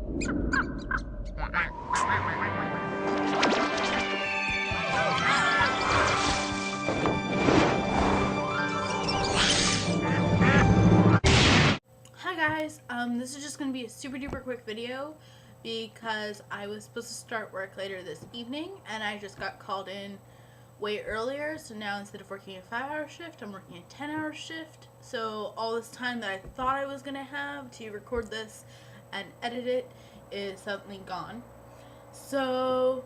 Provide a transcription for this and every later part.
Hi guys, this is just going to be a super duper quick video because I was supposed to start work later this evening and I just got called in way earlier, so now instead of working a 5-hour shift, I'm working a 10-hour shift. So all this time that I thought I was going to have to record this and edit it is suddenly gone. So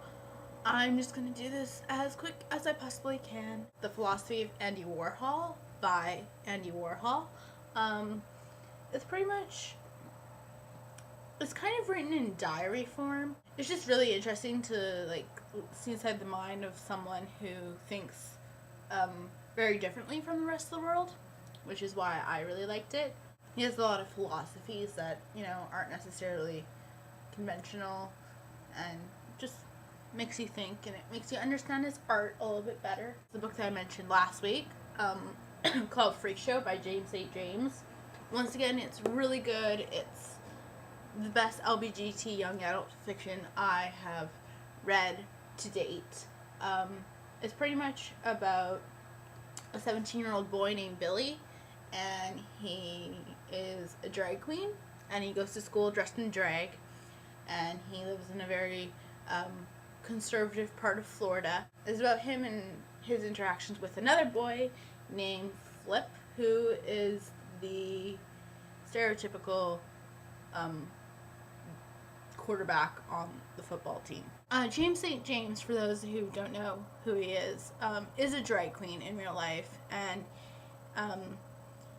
I'm just going to do this as quick as I possibly can. The Philosophy of Andy Warhol by Andy Warhol. It's pretty much, it's kind of written in diary form. It's just really interesting to see inside the mind of someone who thinks very differently from the rest of the world, which is why I really liked it. He has a lot of philosophies that, aren't necessarily conventional, and just makes you think, and it makes you understand his art a little bit better. The book that I mentioned last week, called Freak Show by James St. James. Once again, it's really good. It's the best LBGT young adult fiction I have read to date. It's pretty much about a 17-year-old boy named Billy, and he is a drag queen, and he goes to school dressed in drag, and he lives in a very conservative part of Florida. It's about him and his interactions with another boy named Flip, who is the stereotypical quarterback on the football team. James St. James, for those who don't know who he is a drag queen in real life, and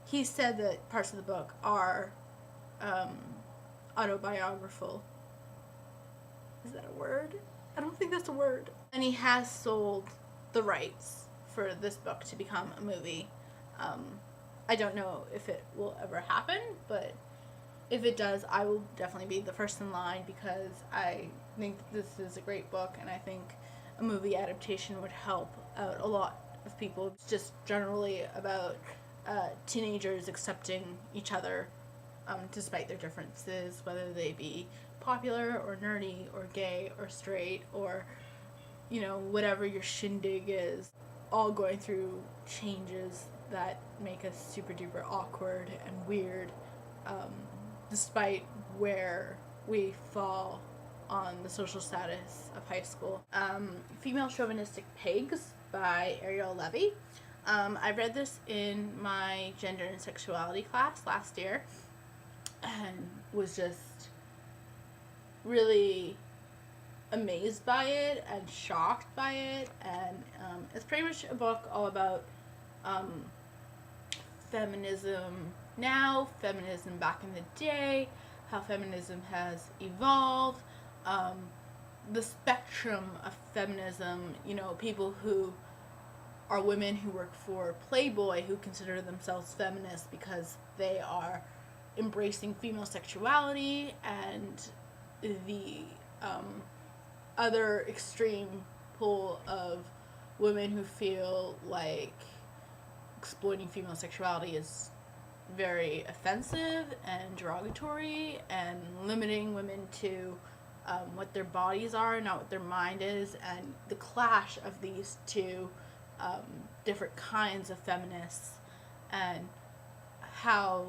he said that parts of the book are autobiographical. Is that a word? I don't think that's a word. And he has sold the rights for this book to become a movie. I don't know if it will ever happen, but if it does, I will definitely be the first in line, because I think this is a great book, and I think a movie adaptation would help out a lot of people. It's just generally about teenagers accepting each other despite their differences, whether they be popular or nerdy or gay or straight or, whatever your shindig is, all going through changes that make us super duper awkward and weird, despite where we fall on the social status of high school. Female Chauvinistic Pigs by Ariel Levy. I read this in my gender and sexuality class last year and was just really amazed by it and shocked by it, and it's pretty much a book all about feminism now, feminism back in the day, how feminism has evolved, the spectrum of feminism, people who are women who work for Playboy who consider themselves feminists because they are embracing female sexuality, and the other extreme pole of women who feel like exploiting female sexuality is very offensive and derogatory and limiting women to what their bodies are, not what their mind is, and the clash of these two different kinds of feminists, and how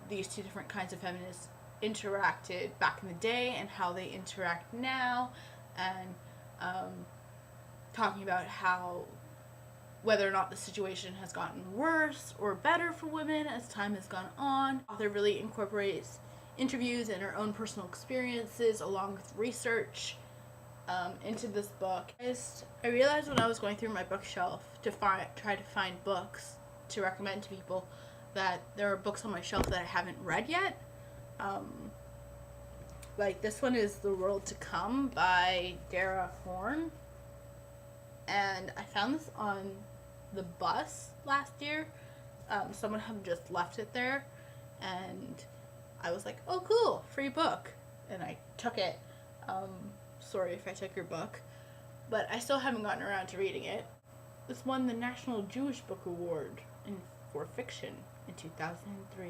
these two different kinds of feminists interacted back in the day and how they interact now, and talking about how whether or not the situation has gotten worse or better for women as time has gone on. The author really incorporates interviews and her own personal experiences along with research into this book. I realized when I was going through my bookshelf to try to find books to recommend to people that there are books on my shelf that I haven't read yet. Like this one is The World to Come by Dara Horn, and I found this on the bus last year. Someone had just left it there, and I was like, oh cool, free book, and I took it. Sorry if I took your book, but I still haven't gotten around to reading it. This won the National Jewish Book Award for fiction in 2003.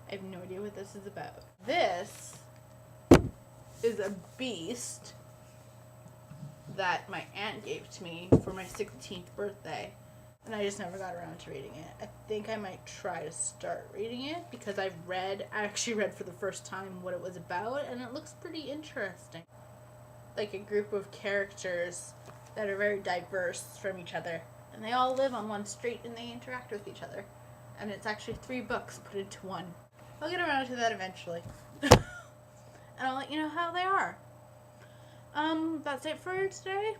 I have no idea what this is about. This is a beast that my aunt gave to me for my 16th birthday, and I just never got around to reading it. I think I might try to start reading it because I actually read for the first time what it was about, and it looks pretty interesting. Like a group of characters that are very diverse from each other, and they all live on one street and they interact with each other. And it's actually 3 books put into one. I'll get around to that eventually. And I'll let you know how they are. That's it for today.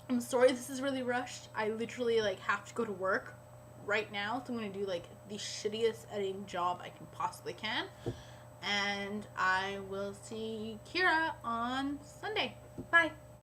I'm sorry this is really rushed. I literally have to go to work right now, so I'm gonna do the shittiest editing job I can possibly can. And I will see Kira on Sunday. Bye.